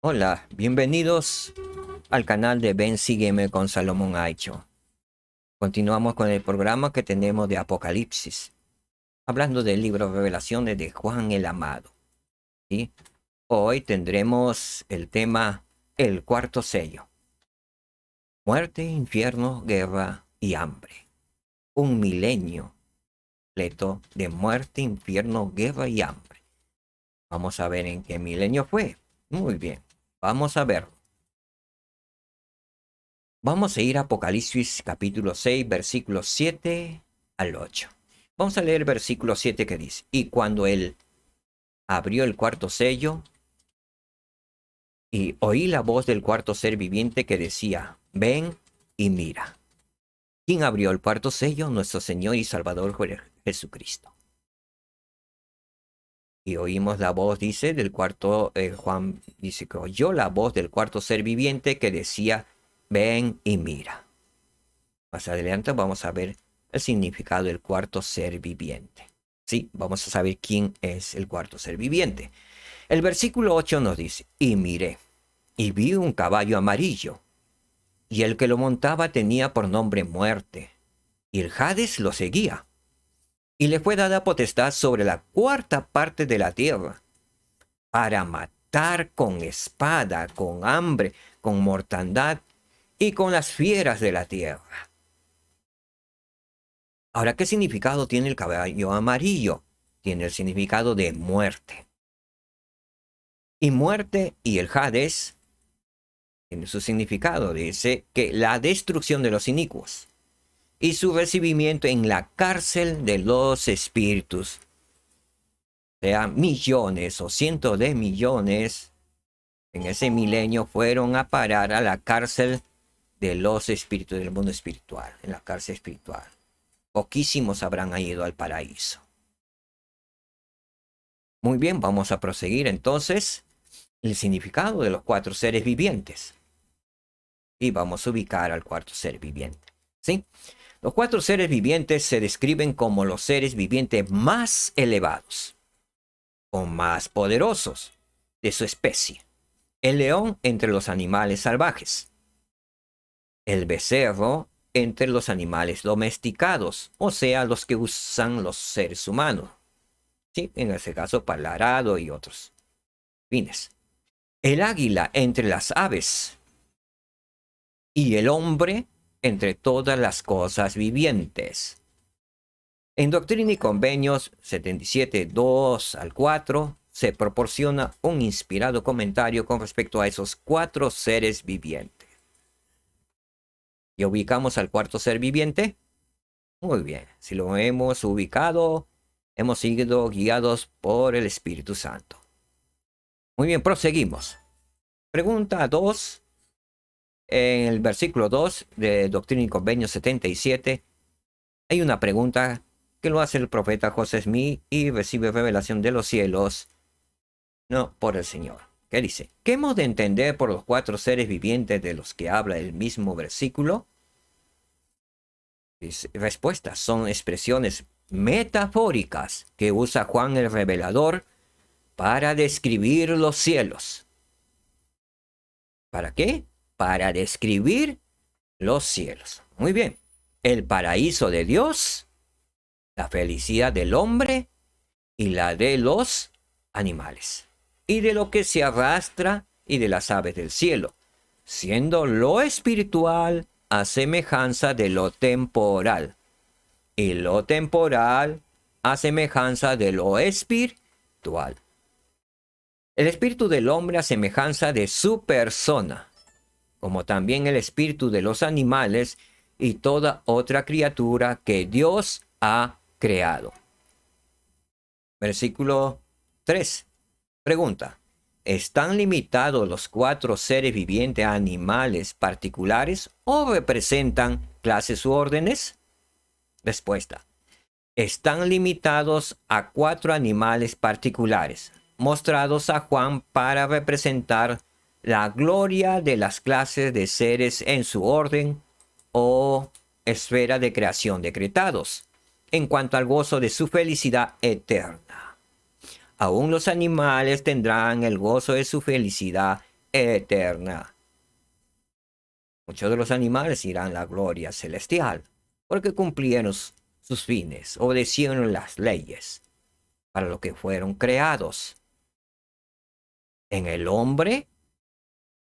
Hola, bienvenidos al canal de Ven Sígueme con Salomón Aicho. Continuamos con el programa que tenemos de Apocalipsis, hablando del libro Revelaciones de Juan el Amado. ¿Sí? Hoy tendremos el tema El cuarto sello. Muerte, infierno, guerra y hambre. Un milenio completo de muerte, infierno, guerra y hambre. Vamos a ver en qué milenio fue. Muy bien, vamos a verlo. Vamos a ir a Apocalipsis capítulo 6, versículos 7 al 8. Vamos a leer el versículo 7 que dice, y cuando él abrió el cuarto sello, y oí la voz del cuarto ser viviente que decía, ven y mira. ¿Quién abrió el cuarto sello? Nuestro Señor y Salvador Jesucristo. Y oímos la voz, dice, del cuarto, Juan dice que oyó la voz del cuarto ser viviente que decía, ven y mira. Más adelante vamos a ver el significado del cuarto ser viviente. Sí, vamos a saber quién es el cuarto ser viviente. El versículo 8 nos dice, y miré, y vi un caballo amarillo, y el que lo montaba tenía por nombre muerte, y el Hades lo seguía, y le fue dada potestad sobre la cuarta parte de la tierra, para matar con espada, con hambre, con mortandad, y con las fieras de la tierra. Ahora, ¿qué significado tiene el caballo amarillo? Tiene el significado de muerte. Y muerte y el Hades tiene su significado. Dice que la destrucción de los inicuos y su recibimiento en la cárcel de los espíritus. O sea, millones o cientos de millones en ese milenio fueron a parar a la cárcel de los espíritus del mundo espiritual, en la cárcel espiritual. Poquísimos habrán ido al paraíso. Muy bien, vamos a proseguir entonces el significado de los cuatro seres vivientes. Y vamos a ubicar al cuarto ser viviente. ¿Sí? Los cuatro seres vivientes se describen como los seres vivientes más elevados o más poderosos de su especie. El león entre los animales salvajes. El becerro entre los animales domesticados, o sea, los que usan los seres humanos. ¿Sí? En ese caso, para el arado y otros fines. El águila entre las aves y el hombre entre todas las cosas vivientes. En Doctrina y Convenios 77, 2 al 4 se proporciona un inspirado comentario con respecto a esos cuatro seres vivientes. ¿Y ubicamos al cuarto ser viviente? Muy bien, si lo hemos ubicado, hemos sido guiados por el Espíritu Santo. Muy bien, proseguimos. Pregunta 2. En el versículo 2 de Doctrina y Convenios 77 hay una pregunta que lo hace el profeta José Smith y recibe revelación de los cielos, no por el Señor. ¿Qué dice? ¿Qué hemos de entender por los cuatro seres vivientes de los que habla el mismo versículo? Respuesta, son expresiones metafóricas que usa Juan el Revelador para describir los cielos. ¿Para qué? Para describir los cielos. Muy bien. El paraíso de Dios, la felicidad del hombre y la de los animales, y de lo que se arrastra y de las aves del cielo, siendo lo espiritual a semejanza de lo temporal, y lo temporal a semejanza de lo espiritual. El espíritu del hombre a semejanza de su persona, como también el espíritu de los animales y toda otra criatura que Dios ha creado. Versículo 3. Pregunta. ¿Están limitados los cuatro seres vivientes a animales particulares o representan clases u órdenes? Respuesta. Están limitados a cuatro animales particulares, mostrados a Juan para representar la gloria de las clases de seres en su orden o esfera de creación decretados, en cuanto al gozo de su felicidad eterna. Aún los animales tendrán el gozo de su felicidad eterna. Muchos de los animales irán a la gloria celestial, porque cumplieron sus fines, obedecieron las leyes para lo que fueron creados. En el hombre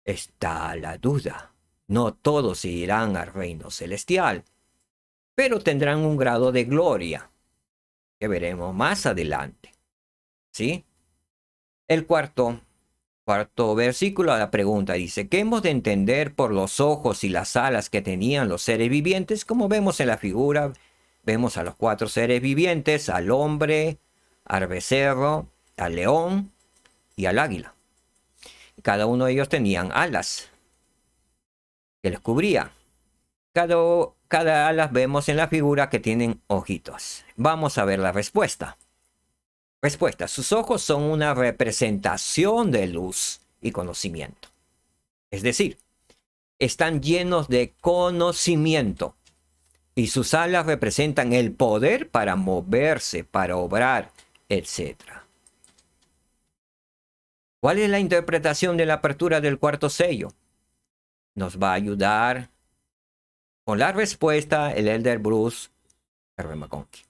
está la duda. No todos irán al reino celestial, pero tendrán un grado de gloria que veremos más adelante. ¿Sí? El cuarto versículo a la pregunta dice: ¿qué hemos de entender por los ojos y las alas que tenían los seres vivientes? Como vemos en la figura, vemos a los 4 seres vivientes, al hombre, al becerro, al león y al águila. Cada uno de ellos tenían alas que les cubrían. Cada alas vemos en la figura que tienen ojitos. Vamos a ver la respuesta. Respuesta: sus ojos son una representación de luz y conocimiento. Es decir, están llenos de conocimiento. Y sus alas representan el poder para moverse, para obrar, etc. ¿Cuál es la interpretación de la apertura del cuarto sello? Nos va a ayudar con la respuesta el Elder Bruce R. McConkie.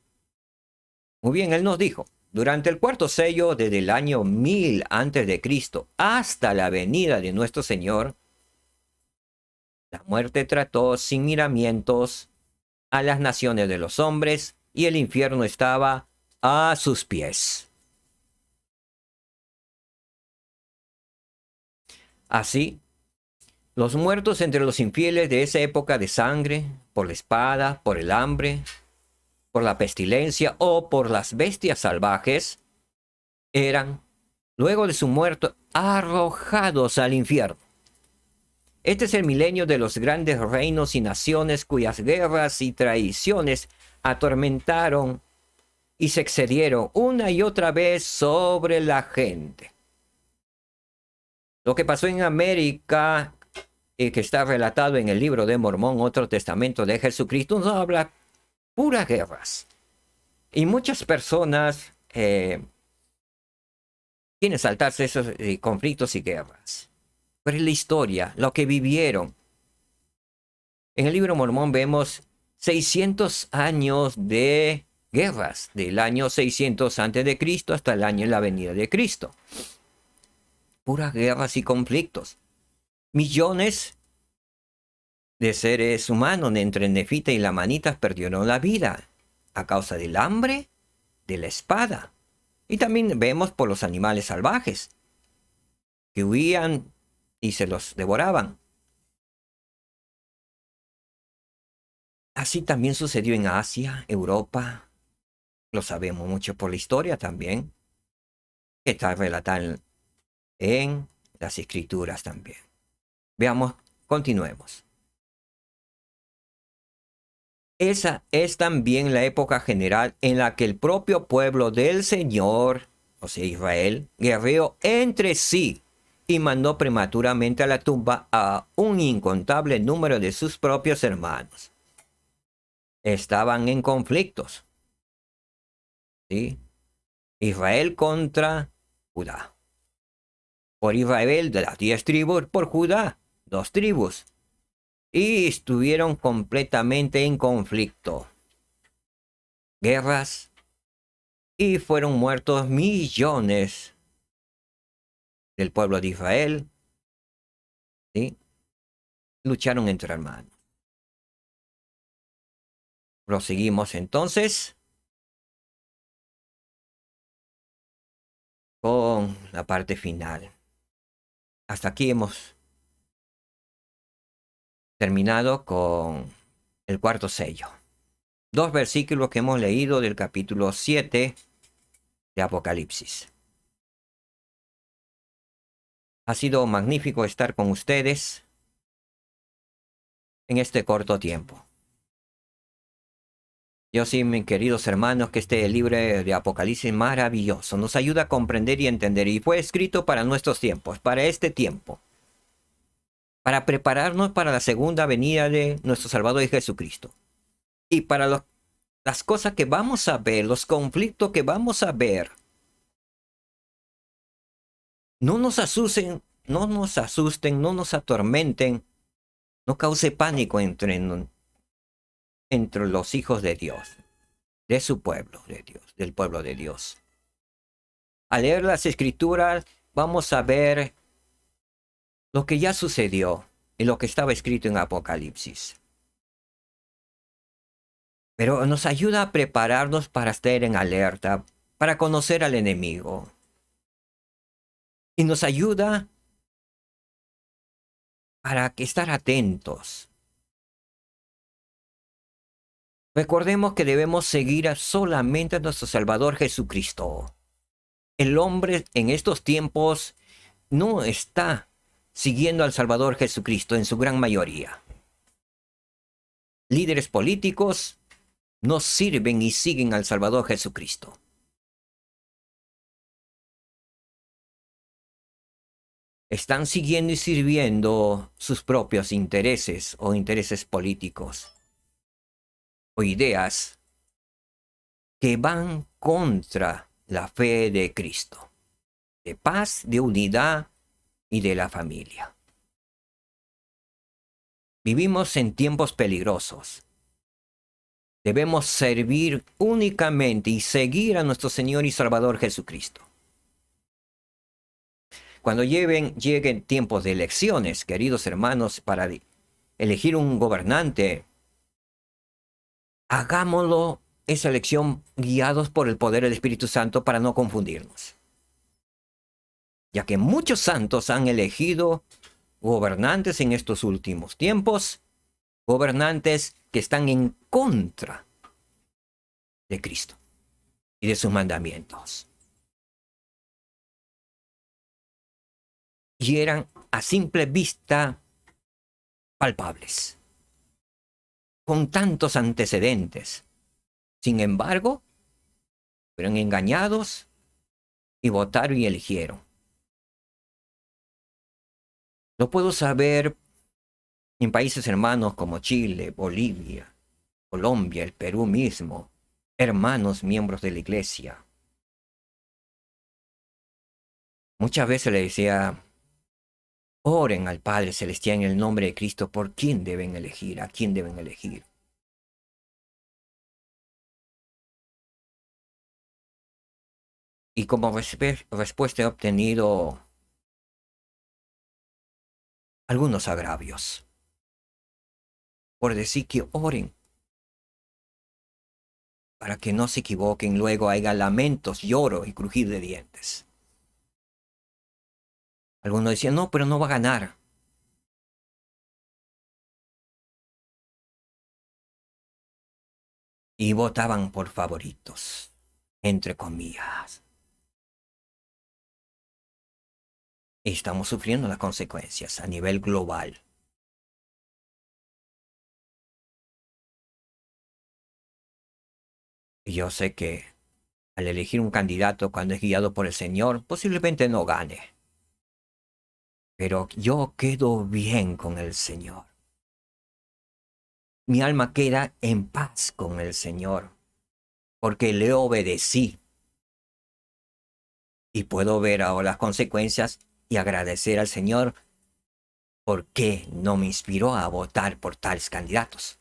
Muy bien, él nos dijo: durante el cuarto sello, desde el año 1000 a.C. hasta la venida de nuestro Señor, la muerte trató sin miramientos a las naciones de los hombres y el infierno estaba a sus pies. Así, los muertos entre los infieles de esa época de sangre, por la espada, por el hambre, por la pestilencia o por las bestias salvajes, eran, luego de su muerte, arrojados al infierno. Este es el milenio de los grandes reinos y naciones cuyas guerras y traiciones atormentaron y se excedieron una y otra vez sobre la gente. Lo que pasó en América, que está relatado en el libro de Mormón, otro testamento de Jesucristo, nos habla puras guerras. Y muchas personas quieren saltarse esos conflictos y guerras. Pero en la historia, lo que vivieron. En el libro Mormón vemos 600 años de guerras, del año 600 a.C. hasta el año de la venida de Cristo. Puras guerras y conflictos. Millones de seres humanos entre Nefita y Lamanitas perdieron la vida a causa del hambre, de la espada. Y también vemos por los animales salvajes que huían y se los devoraban. Así también sucedió en Asia, Europa. Lo sabemos mucho por la historia también, que está relatada en las escrituras también. Veamos, continuemos. Esa es también la época general en la que el propio pueblo del Señor, o sea Israel, guerreó entre sí y mandó prematuramente a la tumba a un incontable número de sus propios hermanos. Estaban en conflictos. ¿Sí? Israel contra Judá. Por Israel de las 10 tribus, por Judá 2 tribus. Y estuvieron completamente en conflicto. Guerras. Y fueron muertos millones del pueblo de Israel. ¿Sí? Lucharon entre hermanos. Proseguimos entonces con la parte final. Hasta aquí hemos terminado con el cuarto sello. 2 versículos que hemos leído del capítulo 7 de Apocalipsis. Ha sido magnífico estar con ustedes en este corto tiempo. Yo sí, mis queridos hermanos, que este libro de Apocalipsis maravilloso nos ayuda a comprender y entender, y fue escrito para nuestros tiempos, para este tiempo, para prepararnos para la segunda venida de nuestro Salvador y Jesucristo, y para las cosas que vamos a ver, los conflictos que vamos a ver. No nos asusten no nos asusten, no nos atormenten, no cause pánico entre los hijos de Dios, de su pueblo de Dios, del pueblo de Dios. Al leer las escrituras, vamos a ver lo que ya sucedió y lo que estaba escrito en Apocalipsis. Pero nos ayuda a prepararnos para estar en alerta, para conocer al enemigo. Y nos ayuda para estar atentos. Recordemos que debemos seguir solamente a nuestro Salvador Jesucristo. El hombre en estos tiempos no está siguiendo al Salvador Jesucristo en su gran mayoría. Líderes políticos no sirven y siguen al Salvador Jesucristo. Están siguiendo y sirviendo sus propios intereses o intereses políticos o ideas que van contra la fe de Cristo, de paz, de unidad y de la familia. Vivimos en tiempos peligrosos. Debemos servir únicamente y seguir a nuestro Señor y Salvador Jesucristo. Cuando lleguen tiempos de elecciones, queridos hermanos, para elegir un gobernante, hagámoslo esa elección guiados por el poder del Espíritu Santo para no confundirnos. Ya que muchos santos han elegido gobernantes en estos últimos tiempos, gobernantes que están en contra de Cristo y de sus mandamientos. Y eran a simple vista palpables, con tantos antecedentes. Sin embargo, fueron engañados y votaron y eligieron. Lo puedo saber en países hermanos como Chile, Bolivia, Colombia, el Perú mismo, hermanos miembros de la iglesia. Muchas veces le decía, oren al Padre Celestial en el nombre de Cristo por quién deben elegir, a quién deben elegir. Y como respuesta he obtenido algunos agravios por decir que oren para que no se equivoquen, luego haya lamentos, lloro y crujir de dientes. Algunos decían, no, pero no va a ganar. Y votaban por favoritos, entre comillas. Y estamos sufriendo las consecuencias a nivel global. Y yo sé que al elegir un candidato cuando es guiado por el Señor, posiblemente no gane. Pero yo quedo bien con el Señor. Mi alma queda en paz con el Señor, porque le obedecí. Y puedo ver ahora las consecuencias y agradecer al Señor porque no me inspiró a votar por tales candidatos.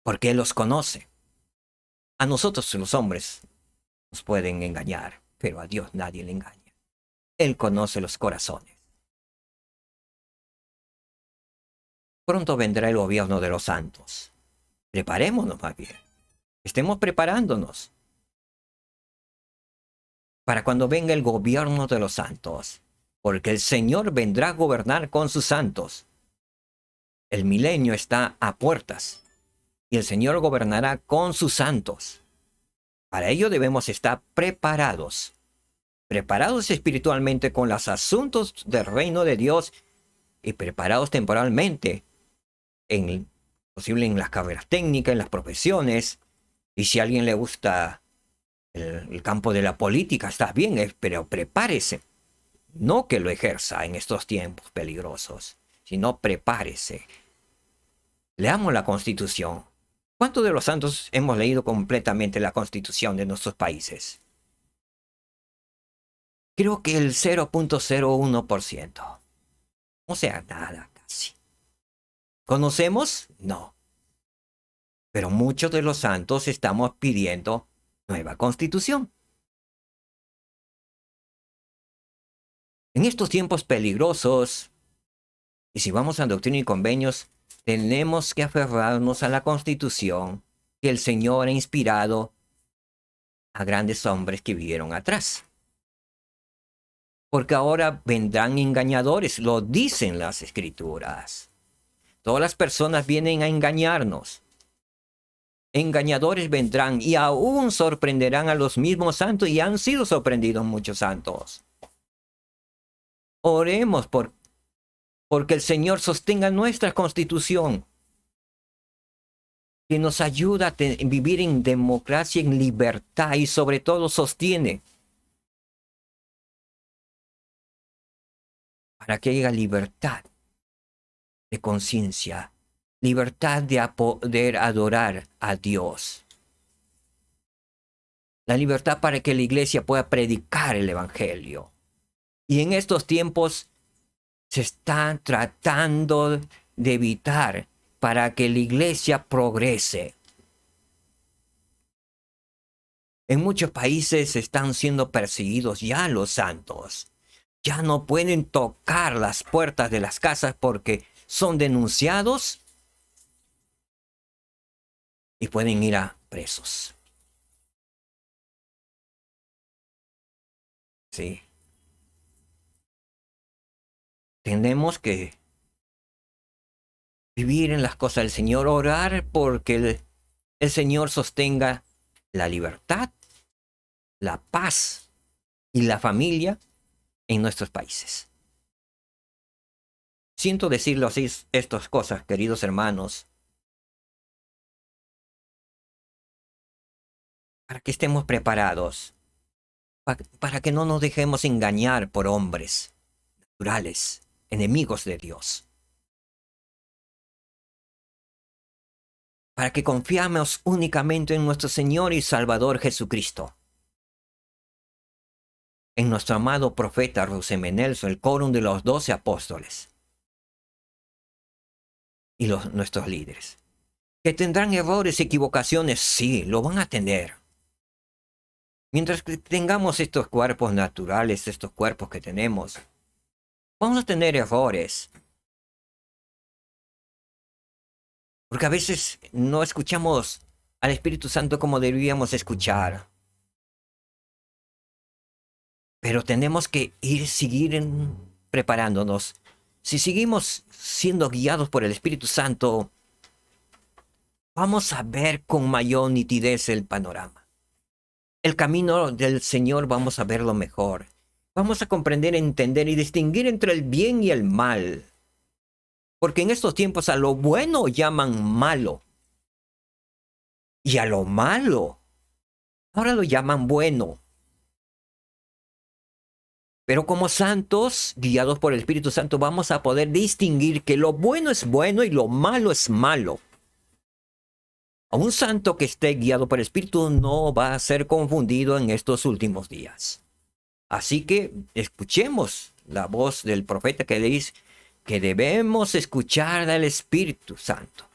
Porque Él los conoce. A nosotros los hombres nos pueden engañar, pero a Dios nadie le engaña. Él conoce los corazones. Pronto vendrá el gobierno de los santos. Preparémonos más bien. Estemos preparándonos para cuando venga el gobierno de los santos, porque el Señor vendrá a gobernar con sus santos. El milenio está a puertas y el Señor gobernará con sus santos. Para ello debemos estar preparados, preparados espiritualmente con los asuntos del reino de Dios y preparados temporalmente, posible en las carreras técnicas, en las profesiones. Y si a alguien le gusta el campo de la política, está bien, pero prepárese. No que lo ejerza en estos tiempos peligrosos, sino prepárese. Leamos la Constitución. ¿Cuántos de los santos hemos leído completamente la Constitución de nuestros países? Creo que el 0.01%. O sea, nada casi. ¿Conocemos? No. Pero muchos de los santos estamos pidiendo nueva constitución. En estos tiempos peligrosos, y si vamos a Doctrina y Convenios, tenemos que aferrarnos a la constitución que el Señor ha inspirado a grandes hombres que vivieron atrás. Porque ahora vendrán engañadores, lo dicen las Escrituras. Todas las personas vienen a engañarnos. Engañadores vendrán y aún sorprenderán a los mismos santos, y han sido sorprendidos muchos santos. Oremos porque el Señor sostenga nuestra constitución, que nos ayuda a vivir en democracia, en libertad, y sobre todo sostiene para que haya libertad de conciencia, libertad de poder adorar a Dios. La libertad para que la iglesia pueda predicar el Evangelio. Y en estos tiempos se está tratando de evitar para que la iglesia progrese. En muchos países están siendo perseguidos ya los santos. Ya no pueden tocar las puertas de las casas porque son denunciados y pueden ir a presos. Sí. Tenemos que vivir en las cosas del Señor, orar porque el Señor sostenga la libertad, la paz y la familia en nuestros países. Siento decirlo así, estas cosas, queridos hermanos, para que estemos preparados, para que no nos dejemos engañar por hombres naturales, enemigos de Dios. Para que confiemos únicamente en nuestro Señor y Salvador Jesucristo. En nuestro amado profeta Rosemenelso, el quórum de los 12 apóstoles. Y nuestros líderes. Que tendrán errores y equivocaciones, sí, lo van a tener. Mientras que tengamos estos cuerpos naturales, estos cuerpos que tenemos, vamos a tener errores. Porque a veces no escuchamos al Espíritu Santo como deberíamos escuchar. Pero tenemos que seguir preparándonos. Si seguimos siendo guiados por el Espíritu Santo, vamos a ver con mayor nitidez el panorama. El camino del Señor vamos a verlo mejor. Vamos a comprender, entender y distinguir entre el bien y el mal. Porque en estos tiempos a lo bueno llaman malo. Y a lo malo ahora lo llaman bueno. Pero como santos, guiados por el Espíritu Santo, vamos a poder distinguir que lo bueno es bueno y lo malo es malo. A un santo que esté guiado por el Espíritu no va a ser confundido en estos últimos días. Así que escuchemos la voz del profeta que dice que debemos escuchar al Espíritu Santo.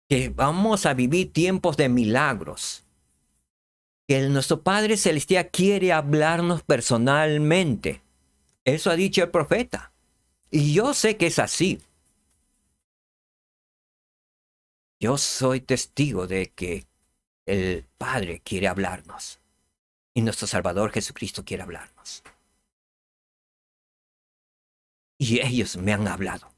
Que vamos a vivir tiempos de milagros. Que nuestro Padre Celestial quiere hablarnos personalmente. Eso ha dicho el profeta. Y yo sé que es así. Yo soy testigo de que el Padre quiere hablarnos. Y nuestro Salvador Jesucristo quiere hablarnos. Y ellos me han hablado.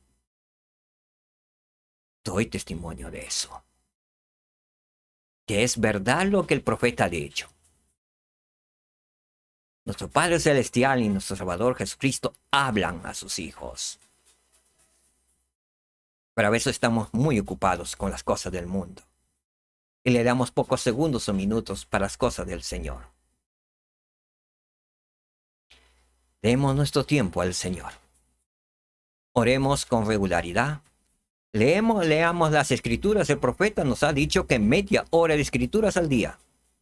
Doy testimonio de eso. Que es verdad lo que el profeta ha dicho. Nuestro Padre Celestial y nuestro Salvador Jesucristo hablan a sus hijos. Pero a veces estamos muy ocupados con las cosas del mundo. Y le damos pocos segundos o minutos para las cosas del Señor. Demos nuestro tiempo al Señor. Oremos con regularidad. Leamos las Escrituras. El profeta nos ha dicho que media hora de Escrituras al día.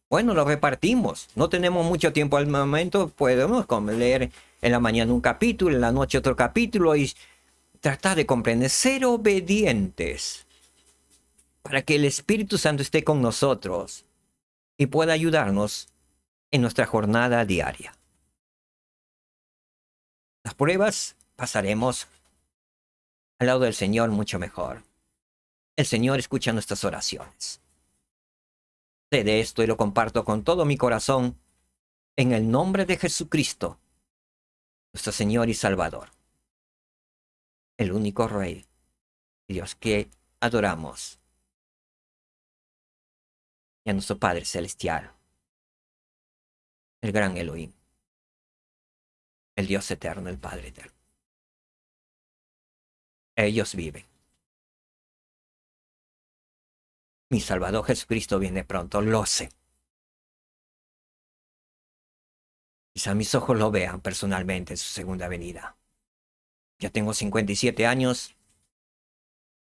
Bueno, lo repartimos. No tenemos mucho tiempo al momento. Podemos leer en la mañana un capítulo, en la noche otro capítulo y tratar de comprender, ser obedientes para que el Espíritu Santo esté con nosotros y pueda ayudarnos en nuestra jornada diaria. Las pruebas pasaremos al lado del Señor mucho mejor. El Señor escucha nuestras oraciones. Sé de esto y lo comparto con todo mi corazón en el nombre de Jesucristo, nuestro Señor y Salvador, el único Rey, Dios que adoramos, y a nuestro Padre Celestial, el gran Elohim, el Dios eterno, el Padre eterno. Ellos viven. Mi Salvador Jesucristo viene pronto, lo sé. Quizá mis ojos lo vean personalmente en su segunda venida. Ya tengo 57 años,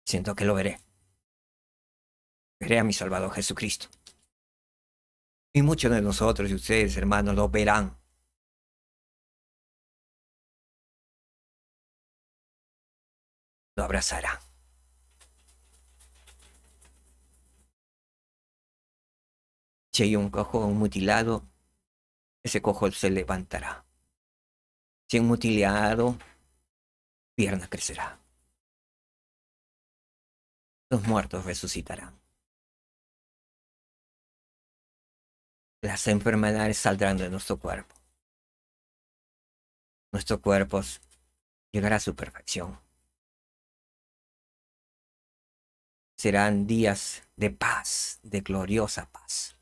siento que lo veré. Veré a mi Salvador Jesucristo. Y muchos de nosotros y ustedes, hermanos, lo verán. Lo abrazarán. Si hay un cojo mutilado, ese cojo se levantará. Si hay un mutilado, pierna crecerá. Los muertos resucitarán. Las enfermedades saldrán de nuestro cuerpo. Nuestro cuerpo llegará a su perfección. Serán días de paz, de gloriosa paz.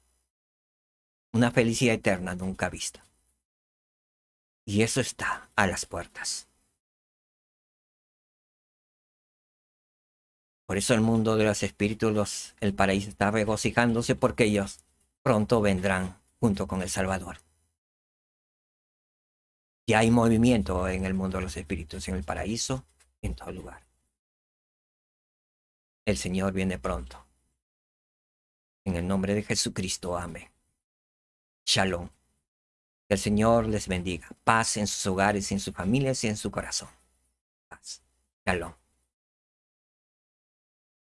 Una felicidad eterna nunca vista. Y eso está a las puertas. Por eso el mundo de los espíritus, el paraíso está regocijándose porque ellos pronto vendrán junto con el Salvador. Ya hay movimiento en el mundo de los espíritus, en el paraíso, en todo lugar. El Señor viene pronto. En el nombre de Jesucristo, amén. Shalom. Que el Señor les bendiga. Paz en sus hogares, en sus familias y en su corazón. Paz. Shalom.